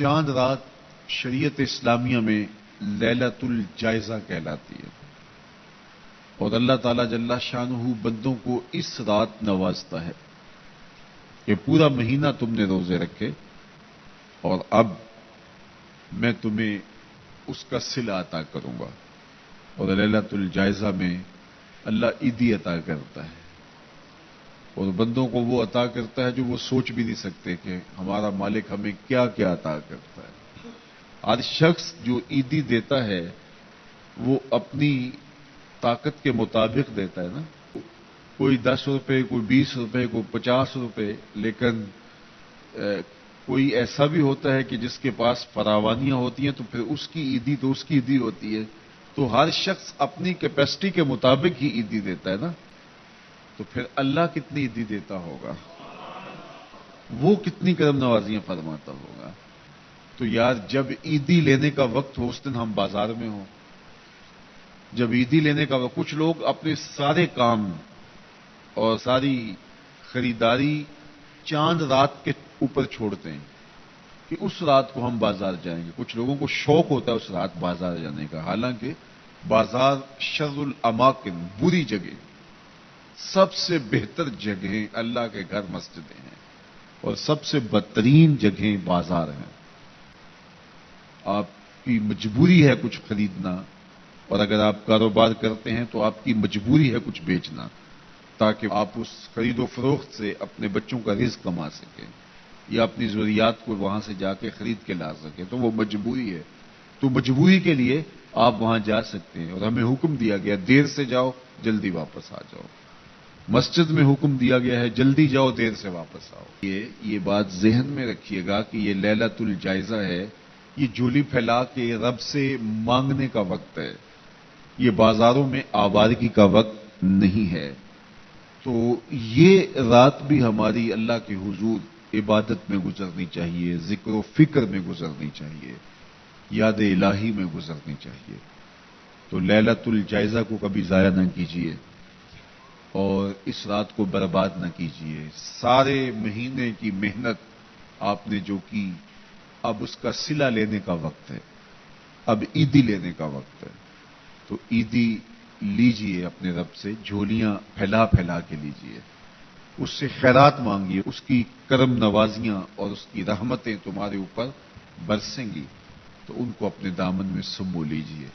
चांद रात शरीयत इस्लामिया में लैलतुल जायजा कहलाती है और अल्लाह ताला जल्ला शानुहु बंदों को इस रात नवाजता है कि पूरा महीना तुमने रोजे रखे और अब मैं तुम्हें उसका सिला अता करूंगा। और लैलतुल जायजा में अल्लाह ईदी अता करता है और बंदों को वो अता करता है जो वो सोच भी नहीं सकते कि हमारा मालिक हमें क्या क्या अता करता है। हर शख्स जो ईदी देता है वो अपनी ताकत के मुताबिक देता है ना, कोई 10 रुपए, कोई 20 रुपए, कोई 50 रुपए, लेकिन कोई ऐसा भी होता है कि जिसके पास फरावानियां होती हैं तो फिर उसकी ईदी तो उसकी ईदी होती है। तो हर शख्स अपनी कैपेसिटी के मुताबिक ही ईदी देता है ना, तो फिर अल्लाह कितनी ईदी देता होगा, वो कितनी करम नवाजियां फरमाता होगा। तो यार जब ईदी लेने का वक्त हो उस दिन हम बाजार में हो, जब ईदी लेने का वक्त, कुछ लोग अपने सारे काम और सारी खरीदारी चांद रात के ऊपर छोड़ते हैं कि उस रात को हम बाजार जाएंगे। कुछ लोगों को शौक होता है उस रात बाजार जाने का, हालांकि बाजार शर्रुल अमाकिन, बुरी जगह, सबसे बेहतर जगह अल्लाह के घर मस्जिदें हैं और सबसे बदतरीन जगह बाजार हैं। आपकी मजबूरी है कुछ खरीदना और अगर आप कारोबार करते हैं तो आपकी मजबूरी है कुछ बेचना ताकि आप उस खरीदो फरोख्त से अपने बच्चों का रिज़्क कमा सकें या अपनी जरूरियात को वहां से जाके खरीद के ला सकें। तो वो मजबूरी है, तो मजबूरी के लिए आप वहां जा सकते हैं और हमें हुक्म दिया गया देर से जाओ जल्दी वापस आ जाओ। मस्जिद में हुक्म दिया गया है जल्दी जाओ देर से वापस आओ। ये बात ज़हन में रखिएगा कि ये लैलतुल जायजा है, ये झोली फैला के रब से मांगने का वक्त है, ये बाजारों में आवारगी का वक्त नहीं है। तो ये रात भी हमारी अल्लाह के हुजूर इबादत में गुजरनी चाहिए, जिक्र व फिक्र में गुजरनी चाहिए, याद इलाही में गुजरनी चाहिए। तो लैलतुल जायजा को कभी जाया न कीजिए और इस रात को बर्बाद न कीजिए। सारे महीने की मेहनत आपने जो की, अब उसका सिला लेने का वक्त है, अब ईदी लेने का वक्त है। तो ईदी लीजिए अपने रब से, झोलियां फैला फैला के लीजिए, उससे खैरात मांगिए, उसकी करम नवाजियां और उसकी रहमतें तुम्हारे ऊपर बरसेंगी तो उनको अपने दामन में समो लीजिए।